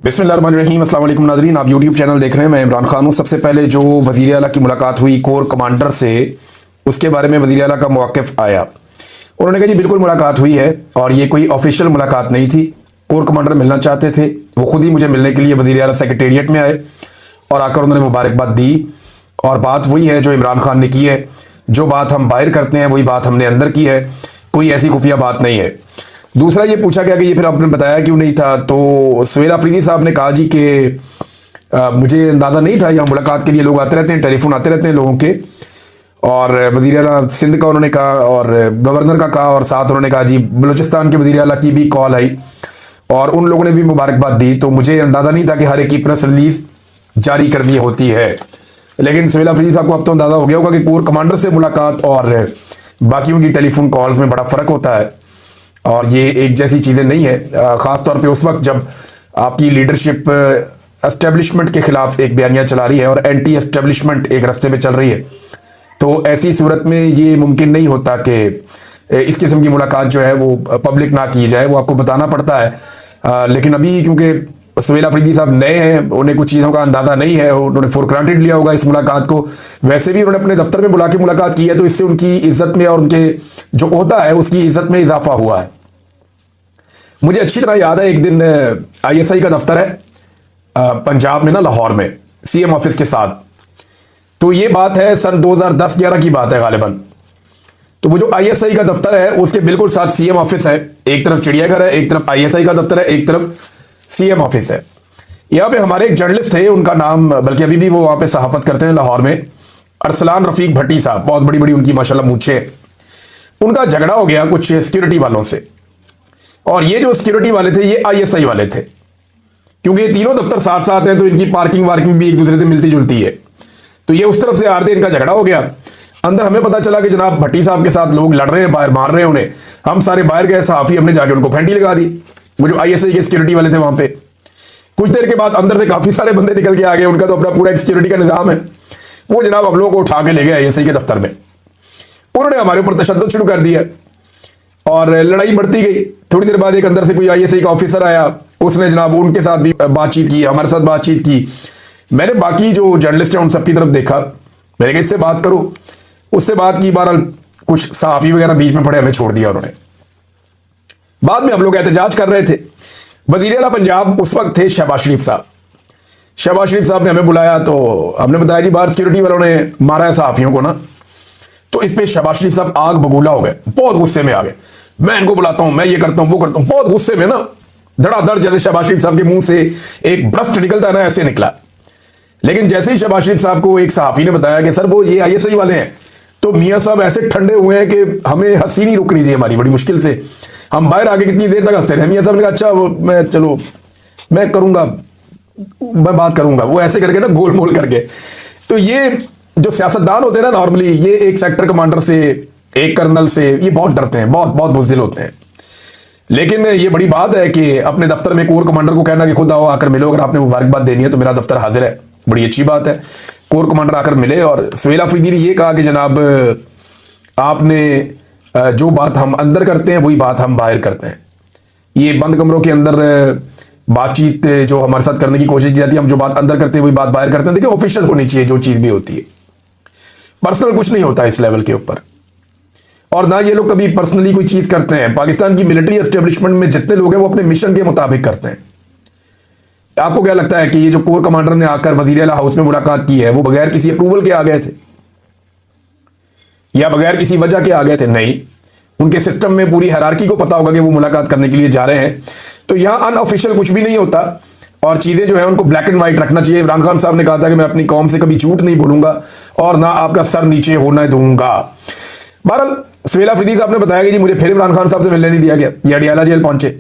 बिस्मिल्लाहिर्रहमानिर्रहीम। अस्सलाम वालेकुम नाज़रीन, आप यूट्यूब चैनल देख रहे हैं। मैं इमरान खान हूँ। सबसे पहले जो वज़ीर आला की मुलाकात हुई कोर कमांडर से, उसके बारे में वज़ीर आला का मौक़िफ़ आया। उन्होंने कहा जी बिल्कुल मुलाकात हुई है और ये कोई ऑफिशियल मुलाकात नहीं थी। कोर कमांडर मिलना चाहते थे, वो खुद ही मुझे मिलने के लिए वज़ीर आला सेक्रेटेरिएट में आए और आकर उन्होंने मुबारकबाद दी। और बात वही है जो इमरान खान ने की है। जो बात हम बाहर करते हैं वही बात हमने अंदर की है, कोई ऐसी खुफिया बात नहीं है। दूसरा ये पूछा गया कि ये फिर आपने बताया क्यों नहीं था, तो सुहेल अफरीदी साहब ने कहा जी कि मुझे अंदाज़ा नहीं था, यहाँ मुलाकात के लिए लोग आते रहते हैं, टेलीफोन आते रहते हैं लोगों के। और वज़ीर आला सिंध का उन्होंने कहा और गवर्नर का कहा और साथ उन्होंने कहा जी बलूचिस्तान के वज़ीर आला की भी कॉल आई और उन लोगों ने भी मुबारकबाद दी। तो मुझे अंदाज़ा नहीं था कि हर एक की प्रेस रिलीज जारी करनी होती है। लेकिन सुहेल अफरीदी साहब को अब तो अंदाज़ा हो गया होगा कि कोर कमांडर से मुलाकात और बाकियों की टेलीफोन कॉल्स में बड़ा फ़र्क होता है और ये एक जैसी चीज़ें नहीं है। ख़ास तौर पे उस वक्त जब आपकी लीडरशिप एस्टेब्लिशमेंट के खिलाफ एक बयानिया चला रही है और एंटी एस्टेब्लिशमेंट एक रास्ते पे चल रही है, तो ऐसी सूरत में ये मुमकिन नहीं होता कि इस किस्म की मुलाकात जो है वो पब्लिक ना की जाए, वो आपको बताना पड़ता है। लेकिन अभी क्योंकि सुहेल अफरीदी साहब नए हैं, उन्हें कुछ चीज़ों का अंदाज़ा नहीं है, उन्होंने फॉर ग्रांटेड लिया होगा इस मुलाकात को। वैसे भी उन्होंने अपने दफ्तर में बुला के मुलाकात की है, तो इससे उनकी इज्जत में और उनके जो होता है उसकी इज्जत में इजाफा हुआ है। मुझे अच्छी तरह याद है, एक दिन आईएसआई का दफ्तर है पंजाब में ना, लाहौर में, सीएम ऑफिस के साथ। तो ये बात है सन 2010-11 की बात है गालिबन। तो वो जो आईएसआई का दफ्तर है उसके बिल्कुल साथ सीएम ऑफिस है। एक तरफ चिड़ियाघर है, एक तरफ आईएसआई का दफ्तर है, एक तरफ सीएम ऑफिस है। यहाँ पे हमारे एक जर्नलिस्ट थे, उनका नाम, बल्कि अभी भी वो वहाँ पे सहाफत करते हैं लाहौर में, अरसलान रफीक भट्टी साहब। बहुत बड़ी बड़ी उनकी माशाल्लाह मूछें। उनका झगड़ा हो गया कुछ सिक्योरिटी वालों से, और ये जो सिक्योरिटी वाले थे ये आईएसआई वाले थे। क्योंकि ये तीनों दफ्तर साथ साथ हैं तो इनकी पार्किंग वार्किंग भी एक दूसरे से मिलती जुलती है। तो ये उस तरफ से आ रहे थे, इनका झगड़ा हो गया। अंदर हमें पता चला कि जनाब भट्टी साहब के साथ लोग लड़ रहे हैं, बाहर मार रहे हैं उन्हें। हम सारे बाहर गए, सहाफी, हमने जाके उनको फेंटी लगा दी, वो जो आईएसआई के सिक्योरिटी वाले थे वहां पे। कुछ देर के बाद अंदर से काफी सारे बंदे निकल के आ गए, उनका तो अपना पूरा एक सिक्योरिटी का निजाम है। वो जनाब हम लोगों को उठा के ले गए आईएसआई के दफ्तर में। उन्होंने हमारे ऊपर तशद्दुद शुरू कर दिया और लड़ाई बढ़ती गई। थोड़ी देर बाद एक अंदर से कोई आईएसआई का ऑफिसर आया, उसने जनाब उनके साथ भी बातचीत की, हमारे साथ बातचीत की। मैंने बाकी जो जर्नलिस्ट हैं उन सबकी तरफ देखा, मैंने कहा इससे बात करो, उससे बात की। बहरहाल कुछ सहाफी वगैरह बीच में पड़े, हमें छोड़ दिया उन्होंने। बाद में हम लोग एहतजाज कर रहे थे। वज़ीर आला पंजाब उस वक्त थे शहबाज शरीफ साहब। शहबाज शरीफ साहब ने हमें बुलाया तो हमने बताया कि बाहर सिक्योरिटी वालों ने मारा है सहाफियों को ना। तो इस पे शहबाज शरीफ साहब आग बगूला हो गए, बहुत गुस्से में आ गए। मैं इनको बुलाता हूं, मैं ये करता हूं, वो करता हूं, बहुत गुस्से में ना, धड़ाधड़। जैसे शहबाज शरीफ साहब के मुंह से एक ब्रस्ट निकलता है ना, ऐसे निकला। लेकिन जैसे ही शहबाज शरीफ साहब को एक सहाफी ने बताया कि सर वो ये आईएसआई वाले हैं, तो मियाँ साहब ऐसे ठंडे हुए हैं कि हमें हंसी नहीं रुक रही थी हमारी, बड़ी मुश्किल से हम बाहर आके कितनी देर तक हंसते रहे। मियाँ साहब ने कहा अच्छा मैं, चलो मैं करूंगा, मैं बात करूंगा, वो ऐसे करके ना गोल मोल करके। तो ये जो सियासतदान होते हैं ना, नॉर्मली ये एक सेक्टर कमांडर से, एक कर्नल से, ये बहुत डरते हैं, बहुत बहुत बुज़दिल होते हैं। लेकिन ये बड़ी बात है कि अपने दफ्तर में कोर कमांडर को कहना कि खुद आओ, आकर मिलो, अगर आपने मुबारकबाद देनी है तो मेरा दफ्तर हाजिर है। बड़ी अच्छी बात है, कोर कमांडर आकर मिले। और सुहेल अफरीदी ने ये कहा कि जनाब आपने जो बात हम अंदर करते हैं वही बात हम बाहर करते हैं। ये बंद कमरों के अंदर बातचीत जो हमारे साथ करने की कोशिश की जाती है, हम जो बात अंदर करते हैं वही बात बाहर करते हैं। देखिए ऑफिशियल होनी चाहिए जो चीज़ भी होती है, पर्सनल कुछ नहीं होता इस लेवल के ऊपर। और ना ये लोग कभी पर्सनली कोई चीज़ करते हैं। पाकिस्तान की मिलिट्री एस्टेब्लिशमेंट में जितने लोग हैं वो अपने मिशन के मुताबिक करते हैं। आपको क्या लगता है कि ये जो कोर कमांडर ने आकर वज़ीर आला हाउस में मुलाकात की है, वो बगैर किसी अप्रूवल के आ गए थे या बगैर किसी वजह के आ गए थे? नहीं, उनके सिस्टम में पूरी हायरार्की को पता होगा कि वो मुलाकात करने के लिए जा रहे हैं। तो यहाँ अनऑफिशियल कुछ भी नहीं होता और चीज़ें जो है उनको ब्लैक एंड व्हाइट रखना चाहिए। इमरान खान साहब ने कहा था कि मैं अपनी कौम से कभी झूठ नहीं बोलूंगा और ना आपका सर नीचे होने दूंगा। बहरहाल सुहेल अफरीदी साहब ने बताया कि जी मुझे फिर इमरान खान साहब से मिलने नहीं दिया गया। ये अडियाला जेल पहुंचे,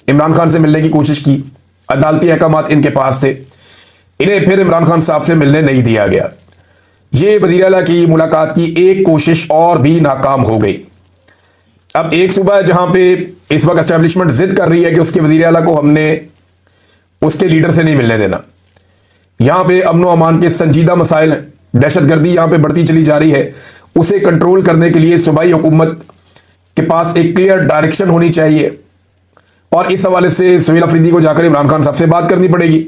इमरान खान से मिलने की कोशिश की, अदालती अहकामात इनके पास थे, इन्हें फिर इमरान खान साहब से मिलने नहीं दिया गया। ये वज़ीर आला की मुलाकात की एक कोशिश और भी नाकाम हो गई। अब एक सूबा है जहां पे इस वक्त एस्टेब्लिशमेंट जिद कर रही है कि उसके वज़ीर आला को हमने उसके लीडर से नहीं मिलने देना। यहां पे अमन व अमान के संजीदा मसाइल हैं, दहशतगर्दी यहां पे बढ़ती चली जा रही है। उसे कंट्रोल करने के लिए सूबाई हुकूमत के पास एक क्लियर डायरेक्शन होनी चाहिए और इस हवाले से सुहेल अफरीदी को जाकर इमरान खान साहब से बात करनी पड़ेगी।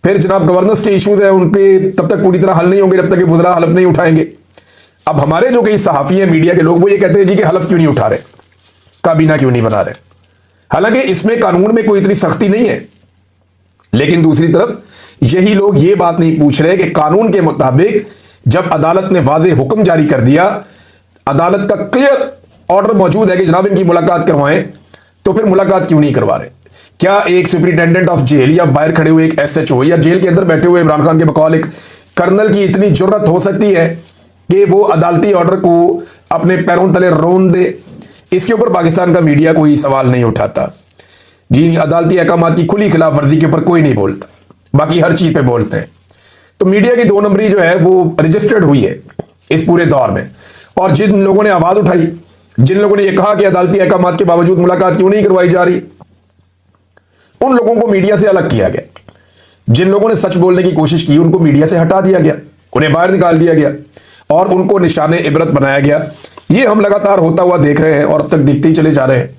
फिर जनाब गवर्नेंस के इश्यूज हैं उनके तब तक पूरी तरह हल नहीं होंगे जब तक कि वज़रा हलफ नहीं उठाएंगे। अब हमारे जो कई सहाफ़ी हैं, मीडिया के लोग, वो ये कहते हैं जी कि हलफ क्यों नहीं उठा रहे, काबीना क्यों नहीं बना रहे। हालांकि इसमें कानून में कोई इतनी सख्ती नहीं है, लेकिन दूसरी तरफ यही लोग ये बात नहीं पूछ रहे कि कानून के मुताबिक जब अदालत ने वाज़ेह हुक्म जारी कर दिया, अदालत का क्लियर ऑर्डर मौजूद है कि जनाब इनकी मुलाकात करवाएं, तो फिर मुलाकात क्यों नहीं करवा रहे। क्या एक सुपरिटेंडेंट ऑफ जेल या बाहर खड़े हुए एक SHO या जेल के अंदर बैठे हुए इमरान खान के बकौल एक कर्नल की इतनी जुर्रत हो सकती है कि वो अदालती ऑर्डर को अपने पैरों तले रोन दे। इसके ऊपर पाकिस्तान का मीडिया कोई सवाल नहीं उठाता जी। अदालती अहकामात की खुली खिलाफ वर्जी के ऊपर कोई नहीं बोलता, बाकी हर चीज पे बोलते हैं। तो मीडिया की 2 नंबरी जो है वो रजिस्टर्ड हुई है इस पूरे दौर में। और जिन लोगों ने आवाज उठाई, जिन लोगों ने यह कहा कि अदालती अहकामात के बावजूद मुलाकात क्यों नहीं करवाई जा रही, उन लोगों को मीडिया से अलग किया गया। जिन लोगों ने सच बोलने की कोशिश की उनको मीडिया से हटा दिया गया, उन्हें बाहर निकाल दिया गया और उनको निशाने इबरत बनाया गया। ये हम लगातार होता हुआ देख रहे हैं और अब तक देखते ही चले जा रहे हैं।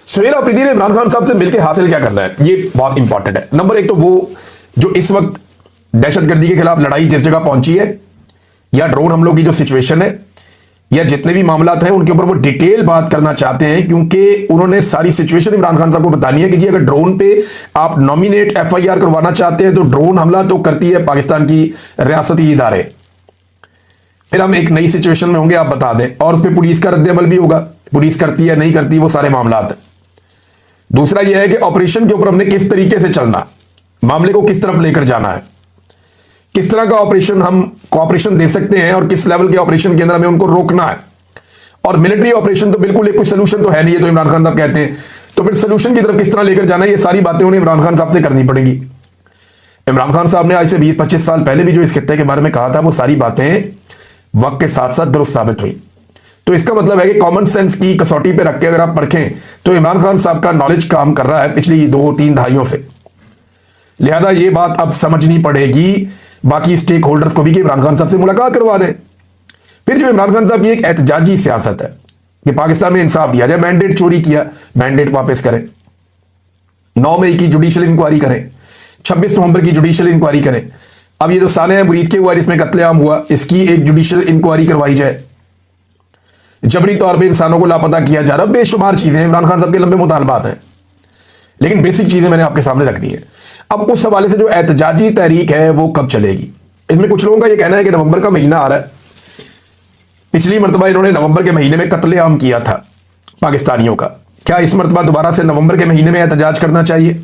सुहेल अफरीदी ने इमरान खान साहब से मिलकर हासिल क्या करना है, ये बहुत इंपॉर्टेंट है। नंबर 1 तो वो जो इस वक्त दहशतगर्दी के खिलाफ लड़ाई जिस जगह पहुंची है, या ड्रोन हमलों की जो सिचुएशन है, या जितने भी मामलात हैं उनके ऊपर वो डिटेल बात करना चाहते हैं, क्योंकि उन्होंने सारी सिचुएशन इमरान खान साहब को बतानी है कि जी अगर ड्रोन पे आप नॉमिनेट FIR करवाना चाहते हैं तो ड्रोन हमला तो करती है पाकिस्तान की रियासती इदारे। फिर हम एक नई सिचुएशन में होंगे, आप बता दें, और उस पर पुलिस का रद्द-ए-अमल भी होगा, पुलिस करती है नहीं करती, वो सारे मामलात। दूसरा यह है कि ऑपरेशन के ऊपर हमने किस तरीके से चलना, मामले को किस तरफ लेकर जाना है, किस तरह का ऑपरेशन हम कोऑपरेशन दे सकते हैं और किस लेवल के ऑपरेशन के अंदर हमें उनको रोकना है। और मिलिट्री ऑपरेशन तो बिल्कुल एक कोई सोल्यूशन तो है नहीं, ये तो इमरान खान साहब कहते हैं, तो फिर सोल्यूशन की तरफ किस तरह लेकर जाना है, ये सारी बातें उन्हें इमरान खान साहब से करनी पड़ेगी। इमरान खान साहब ने आज से 20-25 साल पहले भी जो इस खित्ते के बारे में कहा था, वो सारी बातें वक्त के साथ साथ दुरुस्त साबित हुई। तो इसका मतलब है कि कॉमन सेंस की कसौटी पे रख के अगर आप परखें तो इमरान खान साहब का नॉलेज काम कर रहा है पिछली 2-3 दहाइयों से। लिहाजा ये बात अब समझनी पड़ेगी बाकी स्टेक होल्डर्स को भी कि इमरान खान साहब से मुलाकात करवा दें। फिर जो इमरान खान साहब की एक एहतजाजी सियासत है कि पाकिस्तान में इंसाफ दिया जाए, मैंडेट चोरी किया, मैंडेट वापस करें, 9 मई की जुडिशियल इंक्वायरी करें, 26 नवंबर की जुडिशियल इंक्वायरी करें। अब ये जो साले मुरीद के हुआ जिसमें कत्लेआम हुआ, इसकी एक जुडिशियल इंक्वायरी करवाई जाए। जबरी तौर पे इंसानों को लापता किया जा रहा, बेशुमार चीजें, इमरान खान साहब के लंबे मुतालबात हैं, लेकिन बेसिक चीजें मैंने आपके सामने रख दी है। अब उस हवाले से जो एहतजाजी तहरीक है वो कब चलेगी, इसमें कुछ लोगों का ये कहना है कि नवंबर का महीना आ रहा है। पिछली मरतबा इन्होंने नवंबर के महीने में कत्लेआम किया था पाकिस्तानियों का, क्या इस मरतबा दोबारा से नवंबर के महीने में एहतजाज करना चाहिए?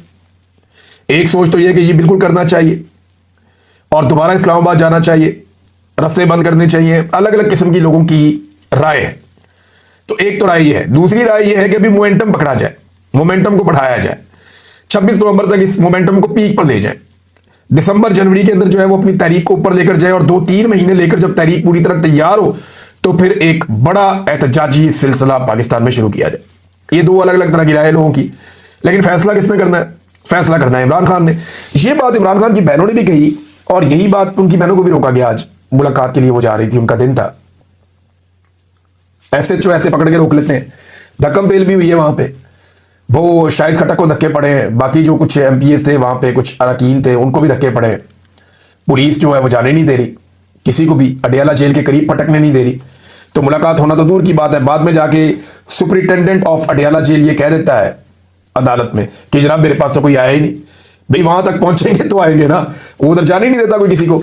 एक सोच तो यह कि ये बिल्कुल करना चाहिए और दोबारा इस्लामाबाद जाना चाहिए, रास्ते बंद करने चाहिए। अलग अलग किस्म की लोगों की राय है। तो एक तो राय ये है, दूसरी राय ये है कि अभी मोमेंटम पकड़ा जाए, मोमेंटम को बढ़ाया जाए, 26 नवंबर तक इस मोमेंटम को पीक पर ले जाए, दिसंबर जनवरी के अंदर जो है वो अपनी तारीख को ऊपर लेकर जाए और 2-3 महीने लेकर जब तारीख पूरी तरह तैयार हो तो फिर एक बड़ा एहतजाजी सिलसिला पाकिस्तान में शुरू किया जाए। ये 2 अलग अलग तरह की राय लोगों की, लेकिन फैसला किसने करना है? फैसला करना है इमरान खान ने। ये बात इमरान खान की बहनों ने भी कही और यही बात उनकी बहनों को भी रोका गया। आज मुलाकात के लिए वो जा रही थी, उनका दिन था, SHO ऐसे पकड़ के रोक लेते हैं। धक्कम पेल भी हुई है वहां पे, वो शायद खटक को धक्के पड़े हैं, बाकी जो कुछ MPs थे वहां पे, कुछ अरकान थे, उनको भी धक्के पड़े हैं। पुलिस जो है वो जाने नहीं दे रही, किसी को भी अडियाला जेल के करीब पटकने नहीं दे रही। तो मुलाकात होना तो दूर की बात है, बाद में जाके सुपरिटेंडेंट ऑफ अडियाला जेल ये कह देता है अदालत में कि जनाब मेरे पास तो कोई आया ही नहीं। भाई वहां तक पहुंचेंगे तो आएंगे ना, वो उधर जाने ही नहीं देता कोई किसी को।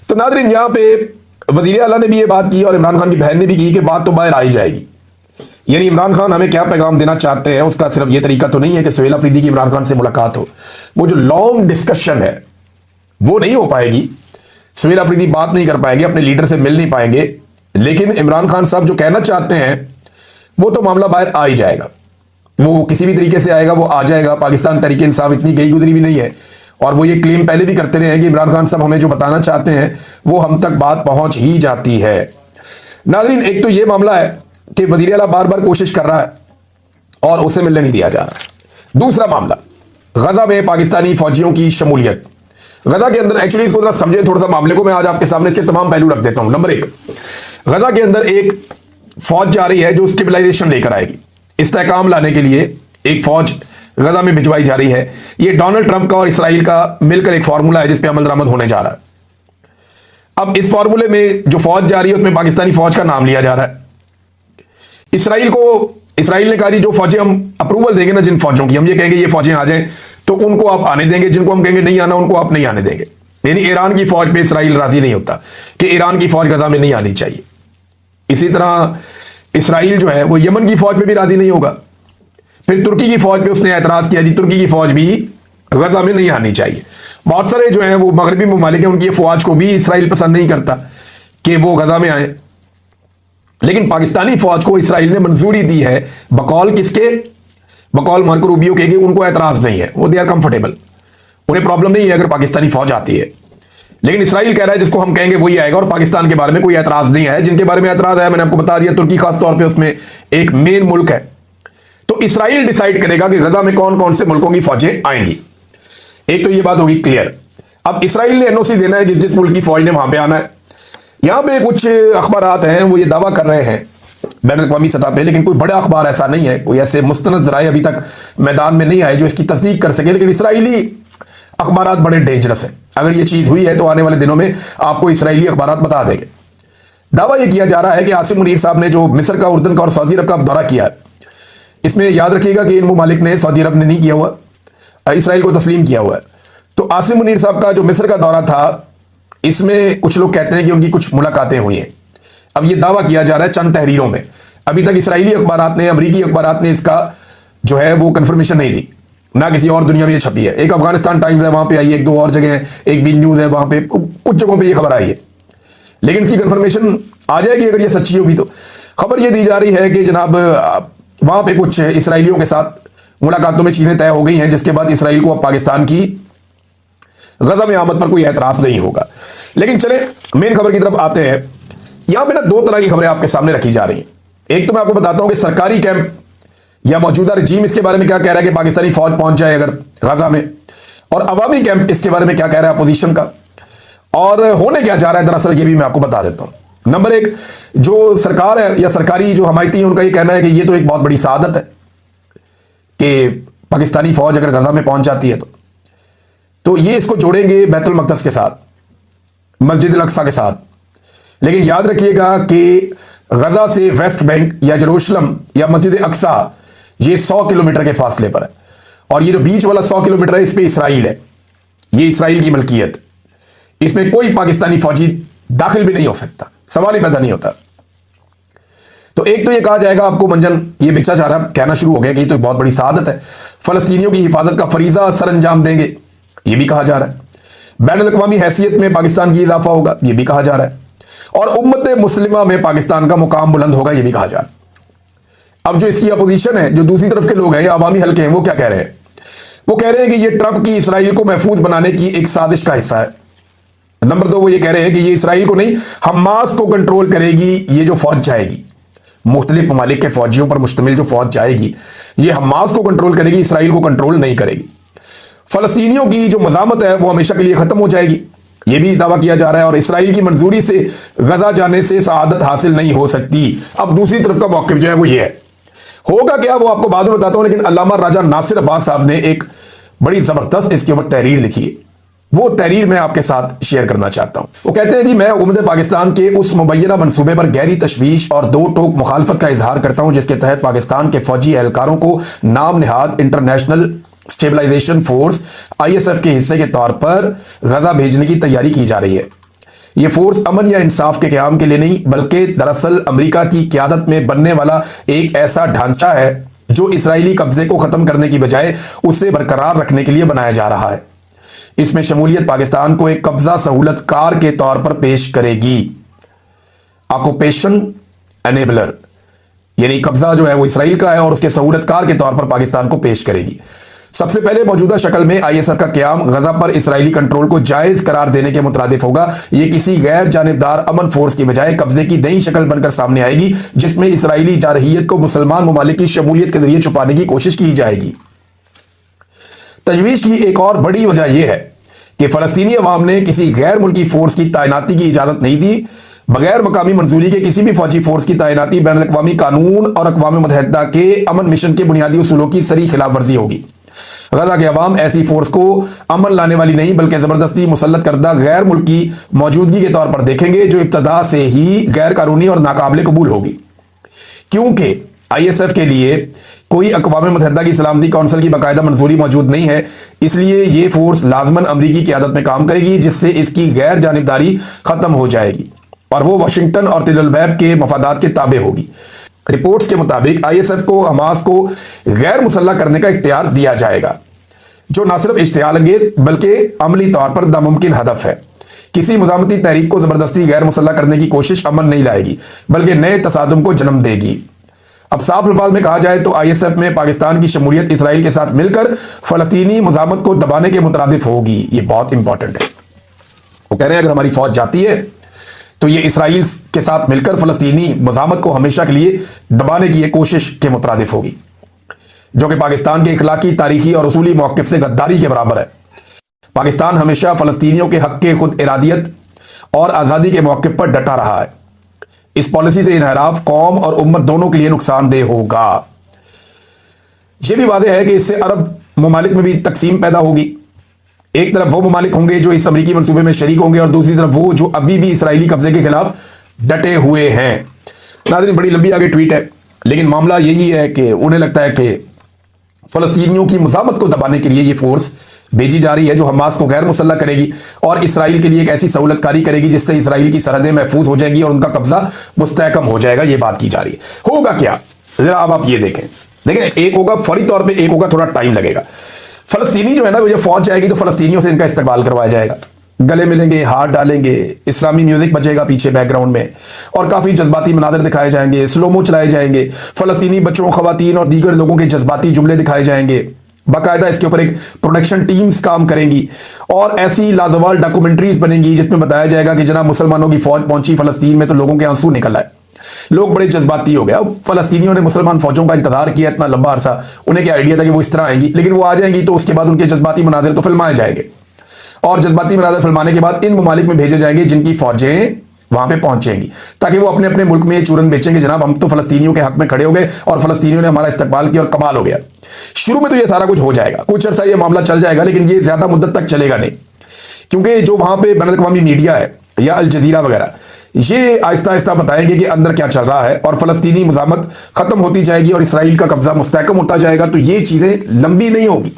तो नादरीन, यहाँ पे वजीर आला ने भी ये बात की और इमरान खान की बहन ने भी की कि बात तो बाहर आ ही जाएगी। यानी इमरान खान हमें क्या पैगाम देना चाहते हैं, उसका सिर्फ ये तरीका तो नहीं है कि सुहेल अफरीदी की इमरान खान से मुलाकात हो। वो जो लॉन्ग डिस्कशन है वो नहीं हो पाएगी, सुहेल अफरीदी बात नहीं कर पाएंगे, अपने लीडर से मिल नहीं पाएंगे, लेकिन इमरान खान साहब जो कहना चाहते हैं वो तो मामला बाहर आ ही जाएगा। वो किसी भी तरीके से आएगा, वो आ जाएगा। पाकिस्तान तहरीक इंसाफ इतनी गई गुजरी भी नहीं है और वो ये क्लेम पहले भी करते रहे हैं कि इमरान खान साहब हमें जो बताना चाहते हैं वो हम तक बात पहुंच ही जाती है। नाज़रीन, एक तो ये मामला है कि वज़ीर आला बार बार कोशिश कर रहा है और उसे मिलने नहीं दिया जा रहा। दूसरा मामला, गजा में पाकिस्तानी फौजियों की शमूलियत। गजा के अंदर, एक्चुअली इसको जरा समझें थोड़ा सा मामले को, मैं आज आपके सामने इसके तमाम पहलू रख देता हूं। नंबर 1, गजा के अंदर एक फौज जा रही है जो स्टेबलाइजेशन लेकर आएगी। इस्तेहकाम लाने के लिए एक फौज गजा में भिजवाई जा रही है। ये डोनाल्ड ट्रंप का और इसराइल का मिलकर एक फॉर्मूला है जिस पे अमल दरामद होने जा रहा है। अब इस फॉर्मूले में जो फौज जा रही है उसमें पाकिस्तानी फौज का नाम लिया जा रहा है। इसराइल ने कहा जी जो फौजें हम अप्रूवल देंगे ना, जिन फौजों की हम ये कहेंगे ये फौजें आ जाएं तो उनको आप आने देंगे, जिनको हम कहेंगे नहीं आना उनको आप नहीं आने देंगे। यानी ईरान की फौज पे इसराइल राजी नहीं होता कि ईरान की फौज गजा में नहीं आनी चाहिए। इसी तरह इसराइल जो है वो यमन की फौज पे भी राजी नहीं होगा। फिर तुर्की की फौज पे उसने एतराज किया जी तुर्की की फौज भी गजा में नहीं आनी चाहिए। बहुत सारे जो है वो मगरबी ममालिक हैं उनकी फौज को भी इसराइल पसंद नहीं करता कि वो गजा में आए, लेकिन पाकिस्तानी फौज को इसराइल ने मंजूरी दी है बकौल किसके, बकौल मार्को रूबियो के, उनको एतराज नहीं है, वो दे आर कंफर्टेबल, उन्हें प्रॉब्लम नहीं है अगर पाकिस्तानी फौज आती है। लेकिन इसराइल कह रहा है जिसको हम कहेंगे वही आएगा और पाकिस्तान के बारे में कोई एतराज नहीं है। जिनके बारे में एतराज है मैंने आपको बता दिया, तुर्की खास तौर पे उसमें एक मेन मुल्क है। तो इसराइल डिसाइड करेगा कि गजा में कौन कौन से मुल्कों की फौजें आएंगी। एक तो ये बात होगी क्लियर। अब इसराइल ने एनओसी देना है जिस जिस मुल्क की फौज ने वहां पे आना है। यहां पे कुछ अखबारात हैं वो ये दावा कर रहे हैं बैनुल-अक़वामी सतह पे, लेकिन कोई बड़ा अखबार ऐसा नहीं है, कोई ऐसे मुस्तनद ज़राए अभी तक मैदान में नहीं आए जो इसकी तस्दीक कर सके। लेकिन इसराइली अखबारात बड़े डेंजरस हैं। अगर ये चीज हुई है तो आने वाले दिनों में आपको इसराइली अखबारात बता देंगे। दावा यह किया जा रहा है कि आसिम मुनीर साहब ने जो मिस्र का, उर्दन का और सऊदी अरब का दौरा किया है, इसमें याद रखिएगा कि इन ममालिक ने, सऊदी अरब ने नहीं किया हुआ, इसराइल को तस्लीम किया हुआ है। तो आसिम मुनीर साहब का जो मिस्र का दौरा था, इसमें कुछ लोग कहते हैं कि उनकी कुछ मुलाकातें हुई हैं। अब यह दावा किया जा रहा है चंद तहरीरों में। अभी तक इसराइली अखबारात ने, अमरीकी अखबारात ने इसका जो है वो कंफर्मेशन नहीं दी, ना किसी और दुनिया में ये छपी है। एक अफगानिस्तान टाइम्स है वहां पे आई है, एक दो और जगह है, एक बी न्यूज है, वहां पे कुछ जगहों पे ये खबर आई है। लेकिन इसकी कंफर्मेशन आ जाएगी अगर ये सच्ची होगी तो। खबर ये दी जा रही है कि जनाब वहां पे कुछ इसराइलियों के साथ मुलाकातों में चीजें तय हो गई हैं, जिसके बाद इसराइल को अब पाकिस्तान की गजा में आमद पर कोई एतराज नहीं होगा। लेकिन चले मेन खबर की तरफ आते हैं। यहां पे ना दो तरह की खबरें आपके सामने रखी जा रही हैं। एक तो मैं आपको बताता हूं कि सरकारी कैंप या मौजूदा रजीम इसके बारे में क्या कह रहा है कि पाकिस्तानी फौज पहुंच जाए अगर गजा में, और अवामी कैंप इसके बारे में क्या कह रहा है अपोजिशन का, और होने क्या जा रहा है दरअसल ये भी मैं आपको बता देता हूं। नंबर एक, जो सरकार है या सरकारी जो हमायती है उनका ये कहना है कि ये तो एक बहुत बड़ी सआदत है कि पाकिस्तानी फौज अगर गजा में पहुंच जाती है तो ये इसको जोड़ेंगे बैतुल मक़दस के साथ, मस्जिद अल-अक़सा के साथ। लेकिन याद रखिएगा कि गजा से वेस्ट बैंक या जेरूशलम या मस्जिद अक्सा ये 100 किलोमीटर के फासले पर है, और ये जो बीच वाला 100 किलोमीटर है इस पे इसराइल है, ये इसराइल की मलकियत। इसमें कोई पाकिस्तानी फौजी दाखिल भी नहीं हो सकता, सवाल ही पैदा नहीं होता। तो एक तो ये कहा जाएगा आपको मंजन ये बिचा जा रहा कहना शुरू हो गया कि ये तो बहुत बड़ी सआदत है, फलस्तीनियों की हिफाजत का फरीजा सर अंजाम देंगे, ये भी कहा जा रहा है। बैनुल-अक़वामी हैसियत में पाकिस्तान की इजाफा होगा, ये भी कहा जा रहा है, और उम्मत मुस्लिमा में पाकिस्तान का मुकाम बुलंद होगा, ये भी कहा जा रहा है। अब जो इसकी अपोजिशन है, जो दूसरी तरफ के लोग हैं, अवामी हल्के हैं, वो क्या कह रहे हैं? वो कह रहे हैं कि ये ट्रंप की इसराइल को महफूज बनाने की एक साजिश का हिस्सा है। नंबर दो, वो ये कह रहे हैं कि ये इसराइल को नहीं हमास को कंट्रोल करेगी। ये जो फौज जाएगी, मुख्तलिफ ममालिक के फौजियों पर मुश्तमिल जो फौज जाएगी, ये हमास को कंट्रोल करेगी, इसराइल को कंट्रोल नहीं करेगी। फलस्तीनियों की जो मज़ामत है वो हमेशा के लिए खत्म हो जाएगी, ये भी दावा किया जा रहा है, और इसराइल की मंजूरी से गजा जाने से सआदत हासिल नहीं हो सकती। अब दूसरी तरफ का मौक़िफ़ जो है वो ये है, होगा क्या वो आपको बाद में बताता हूं। लेकिन अल्लामा राजा नासिर अब्बास साहब ने एक बड़ी जबरदस्त इसके ऊपर तहरीर लिखी है, वो तहरीर मैं आपके साथ शेयर करना चाहता हूं। वो कहते हैं कि मैं उम्मत पाकिस्तान के उस मुबैना मनसूबे पर गहरी तशवीश और दो टोक मुखालफत का इजहार करता हूं जिसके तहत पाकिस्तान के फौजी एहलकारों को नाम निहाद इंटरनेशनल स्टेबलाइजेशन फोर्स ISF के हिस्से के तौर पर गजा भेजने की तैयारी की जा रही है। यह फोर्स अमन या इंसाफ के क़याम के लिए नहीं, बल्कि दरअसल अमेरिका की क़यादत में बनने वाला एक ऐसा ढांचा है जो इसराइली कब्जे को ख़त्म करने की बजाय उसे बरकरार रखने के लिए बनाया जा रहा है। इसमें शमूलियत पाकिस्तान को एक कब्जा सहूलतकार के तौर पर पेश करेगी। ऑक्यूपेशन एनेबलर, यानी कब्जा जो है वो इसराइल का है और उसके सहूलतकार के तौर पर पाकिस्तान को पेश करेगी। सबसे पहले मौजूदा शक्ल में ISF का क़याम गजा पर इसराइली कंट्रोल को जायज करार देने के मुतरादिफ होगा। यह किसी गैर जानिबदार अमन फोर्स की बजाय कब्जे की नई शक्ल बनकर सामने आएगी, जिसमें इसराइली जारहियत को मुसलमान ममालिक की शमूलियत के जरिए छुपाने की कोशिश की जाएगी। तजवीज़ की एक और बड़ी वजह यह है कि फ़लस्तीनी अवाम ने किसी गैर मुल्की फोर्स की तैनाती की इजाज़त नहीं दी। बगैर मकामी मंजूरी के किसी भी फौजी फोर्स की तैनाती बैनुल-अक़वामी कानून और अक़वाम मुत्तहिदा के अमन मिशन के बुनियादी उसूलों की सरी खिलाफ वर्जी होगी। गजा के अवाम ऐसी फोर्स को अमन लाने वाली नहीं बल्कि जबरदस्ती मुसल्लत करदा गैर मुल्की मौजूदगी के तौर पर देखेंगे, जो इब्तदा से ही गैर कानूनी और नाकाबिले कबूल होगी। क्योंकि ISF के लिए कोई अक़वाम मुत्तहिदा की सलामती कौंसिल की बाकायदा मंजूरी मौजूद नहीं है, इसलिए ये फोर्स लाजमन अमरीकी क़यादत में काम करेगी, जिससे इसकी गैर जानिबदारी ख़त्म हो जाएगी और वो वाशिंगटन और तिल अबैब के मफादात के ताबे होगी। रिपोर्ट्स के मुताबिक ISF को हमास को गैर मुसल्लह करने का इख्तियार दिया जाएगा, जो न सिर्फ इश्तियाल अंगेज बल्कि अमली तौर पर नामुमकिन हदफ है। किसी मुज़ामती तहरीक को ज़बरदस्ती गैर मुसल्लह करने की कोशिश अमन नहीं लाएगी बल्कि नए तसादुम को जन्म देगी। अब साफ अल्फाज में कहा जाए तो ISF में पाकिस्तान की शमूलियत इसराइल के साथ मिलकर फ़लस्तीनी मुज़ामत को दबाने के मुतरादिफ होगी। ये बहुत इंपॉर्टेंट है। वो कह रहे हैं अगर हमारी फौज जाती है तो ये इसराइल के साथ मिलकर फ़लस्तीनी मुज़ामत को हमेशा के लिए दबाने की एक कोशिश के मुतरादिफ होगी, जो कि पाकिस्तान के इखलाकी, तारीखी और उसूली मौक़िफ़ से गद्दारी के बराबर है। पाकिस्तान हमेशा फ़लस्तीनियों के हक़ के खुद इरादियत और आज़ादी के मौक़िफ़ पर डटा रहा है। इस पॉलिसी से इनहराफ कौम और उम्मत दोनों के लिए नुकसानदेह होगा। यह भी वादे है कि इससे अरब ममालिक में भी तकसीम पैदा होगी। एक तरफ वो ममालिक होंगे जो इस अमरीकी मंसूबे में शरीक होंगे और दूसरी तरफ वो जो अभी भी इसराइली कब्जे के खिलाफ डटे हुए हैं। नाज़रीन, बड़ी लंबी आगे ट्वीट है, लेकिन मामला यही है कि उन्हें लगता है कि फ़लस्तीनियों की मुज़ामत को दबाने के लिए ये फोर्स भेजी जा रही है, जो हमास को गैर मुसल्लह करेगी और इसराइल के लिए एक ऐसी सहूलतकारी करेगी जिससे इसराइल की सरहदें महफूज हो जाएंगी और उनका कब्जा मुस्तहकम हो जाएगा। ये बात की जा रही है। होगा क्या, जरा अब आप ये देखें। एक होगा फौरी तौर पे, एक होगा थोड़ा टाइम लगेगा। फ़लस्तीनी जो है ना, वो जब फौज जाएगी तो फ़लस्तीनियों से इनका इस्तकबाल करवाया जाएगा, गले मिलेंगे, हाथ डालेंगे, इस्लामी म्यूजिक बजेगा पीछे बैकग्राउंड में और काफ़ी जज्बाती मनाज़र दिखाए जाएंगे, स्लोमो चलाए जाएंगे, फ़लस्तीनी बच्चों, ख़वातीन और दीगर लोगों के जज्बाती जुमले दिखाए जाएंगे। बाकायदा इसके ऊपर एक प्रोडक्शन टीम्स काम करेंगी और ऐसी लाजवाल डॉक्यूमेंट्रीज बनेंगी जिसमें बताया जाएगा कि जनाब मुसलमानों की फौज पहुंची फ़लस्तीन में तो लोगों के आंसू निकल आए, लोग बड़े जज्बाती हो गए। अब फ़लस्तीनियों ने मुसलमान फौजों का इंतजार किया इतना लंबा अरसा, उन्हें क्या आइडिया था कि वो इस तरह आएंगी, लेकिन वो आ जाएंगी तो उसके बाद उनके जज्बाती मनाजिर तो फिल्माए जाएंगे और जज्बाती मनाजिर फिल्माने के बाद इन ममालिक में भेजे जाएंगे जिनकी फौजें वहां पे पहुंचेंगी, ताकि वो अपने अपने मुल्क में ये चूरन बेचेंगे, जनाब हम तो फ़लस्तीनियों के हक में खड़े हो गए और फ़लस्तीनियों ने हमारा इस्तकबाल किया और कमाल हो गया। शुरू में तो ये सारा कुछ हो जाएगा, कुछ अर्सा ये मामला चल जाएगा, लेकिन ये ज्यादा मुद्दत तक चलेगा नहीं, क्योंकि जो वहां पे बैनुल-अक़वामी मीडिया है या अल जज़ीरा वगैरह, ये आहिस्ता आहिस्ता बताएंगे कि अंदर क्या चल रहा है और फ़लस्तीनी मुज़ामत खत्म होती जाएगी और इसराइल का कब्जा मुस्तहकम होता जाएगा। तो ये चीजें लंबी नहीं होगी,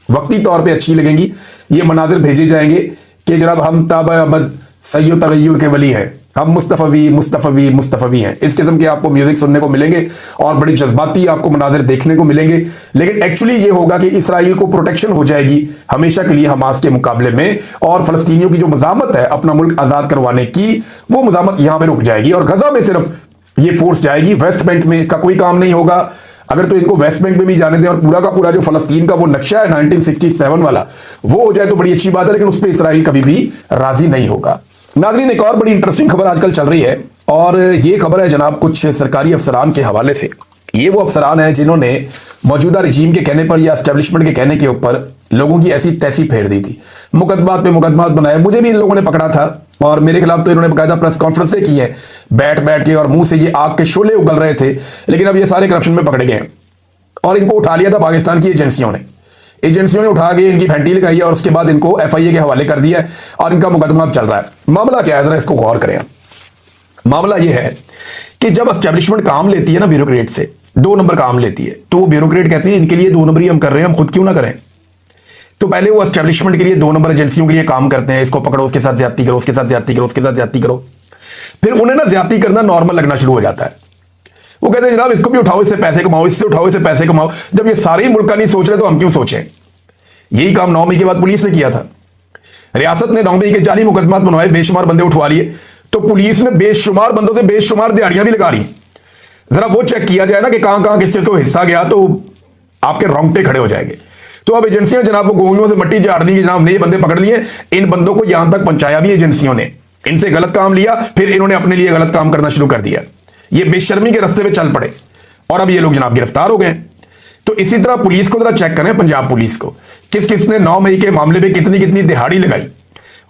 वक्ती तौर पर अच्छी लगेंगी। ये मनाजिर भेजे जाएंगे कि जनाब हम ताबा अबद सय्यो तगय्युर के वली हैं, हम मुस्तफ़वी हैं। इस किस्म के आपको म्यूजिक सुनने को मिलेंगे और बड़ी जज्बाती आपको मनाजिर देखने को मिलेंगे, लेकिन एक्चुअली ये होगा कि इसराइल को प्रोटेक्शन हो जाएगी हमेशा के लिए हमास के मुकाबले में, और फ़लस्तीनियों की जो मज़ामत है अपना मुल्क आज़ाद करवाने की, वो मज़ामत यहाँ पे रुक जाएगी और गजा में सिर्फ ये फोर्स जाएगी। वेस्ट बैंक में इसका कोई काम नहीं होगा। अगर तो इनको वेस्ट बैंक में भी जाने दें और पूरा का पूरा जो फ़लस्तीन का वो नक्शा है 1967 वाला वो हो जाए तो बड़ी अच्छी बात है, लेकिन उस पर इसराइल कभी भी राजी नहीं होगा। नाज़रीन, एक और बड़ी इंटरेस्टिंग खबर आजकल चल रही है और ये खबर है जनाब कुछ सरकारी अफसरान के हवाले से। ये वो अफसरान हैं जिन्होंने मौजूदा रजीम के कहने पर या एस्टेब्लिशमेंट के कहने के ऊपर लोगों की ऐसी तैसी फेर दी थी, मुकदमात पे मुकदमात बनाए। मुझे भी इन लोगों ने पकड़ा था और मेरे खिलाफ तो इन्होंने बाकायदा प्रेस कॉन्फ्रेंसें की है बैठ बैठ के और मुंह से ये आग के शोले उगल रहे थे, लेकिन अब ये सारे करप्शन में पकड़े गए हैं और इनको उठा लिया था पाकिस्तान की एजेंसियों ने उठा के इनकी फैंटी लगाई है और उसके बाद इनको FIA के हवाले कर दिया है और इनका मुकदमा अब चल रहा है। मामला क्या है, जरा इसको गौर करें। मामला यह है कि जब एस्टेब्लिशमेंट काम लेती है ना ब्यूरोक्रेट से, 2 नंबर काम लेती है, तो वो ब्यूरोक्रेट कहते हैं इनके लिए 2 नंबर ही हम कर रहे हैं, हम खुद क्यों ना करें। तो पहले वो एस्टेब्लिशमेंट के लिए 2 नंबर एजेंसियों के लिए काम करते हैं, इसको पकड़ो, उसके साथ ज्यादती करो, उसके साथ ज्यादती करो, उसके साथ ज्यादती करो, फिर उन्हें ना ज्यादती करना नॉर्मल लगना शुरू हो जाता है। वो कहते हैं जनाब इसको भी उठाओ, इससे पैसे कमाओ, इससे उठाओ, इससे पैसे कमाओ। जब ये सारे ही मुल्क का नहीं सोच रहे तो हम क्यों सोचें। यही काम 9 मई के बाद पुलिस ने किया था। रियासत ने 9 मई के जाली मुकदमात बनवाए, बेशुमार बंदे उठवा लिए, तो पुलिस ने बेशुमार बंदों से बेशुमार दिहाड़ियां भी लगा रही। जरा वो चेक किया जाए ना कि कहां कहां किस चीज को हिस्सा गया, तो आपके रोंगटे खड़े हो जाएंगे। तो अब एजेंसियां जनाब वो गोलियों से मट्टी झाड़नी की जनाब नए बंदे पकड़ लिए, इन बंदों को यहां तक पहुंचाया भी एजेंसियों ने, इनसे गलत काम लिया, फिर इन्होंने अपने लिए गलत काम करना शुरू कर दिया। ये बेशर्मी के रास्ते पे चल पड़े और अब ये लोग जनाब गिरफ्तार हो गए। तो इसी तरह पुलिस को जरा चेक करें, पंजाब पुलिस को, किस किसने 9 मई के मामले में कितनी कितनी दिहाड़ी लगाई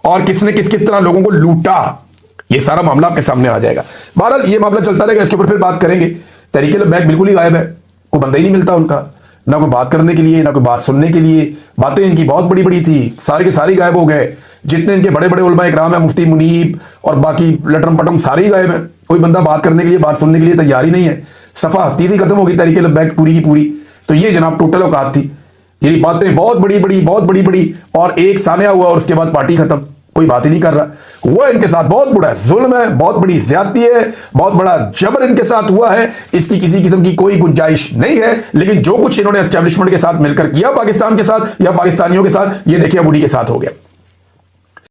और किसने किस किस तरह लोगों को लूटा, ये सारा मामला आपके सामने आ जाएगा। बहरहाल ये मामला चलता रहेगा, इसके ऊपर फिर बात करेंगे। तहरीक-ए-लब्बैक बिल्कुल ही गायब है, कोई बंदा ही नहीं मिलता उनका। ना कोई बात करने के लिए, ना कोई बात सुनने के लिए। बातें इनकी बहुत बड़ी बड़ी थी, सारे के सारे गायब हो गए। जितने इनके बड़े बड़े उलमा इकराम है, मुफ्ती मुनीब और बाकी लटरम पटम, सारे ही गायब हैं। कोई बंदा बात करने के लिए, बात सुनने के लिए तैयार ही नहीं है। सफा हस्ती से खत्म हो गई तहरीक लब्बैक पूरी की पूरी। तो ये जनाब टोटल औकात थी। ये बातें बहुत बड़ी बड़ी, बहुत बड़ी बड़ी, और एक सानिया हुआ और उसके बाद पार्टी खत्म, कोई बात ही नहीं कर रहा। हुआ इनके साथ बहुत बड़ा जुल्म है, बहुत बड़ी ज्यादती है, बहुत बड़ा जबर इनके साथ हुआ है। इसकी किसी किस्म की कोई गुंजाइश नहीं है। लेकिन जो कुछ इन्होंने एस्टेब्लिशमेंट के साथ मिलकर किया पाकिस्तान के साथ या पाकिस्तानियों के साथ, ये देखिए अब उन्हीं के साथ हो गया।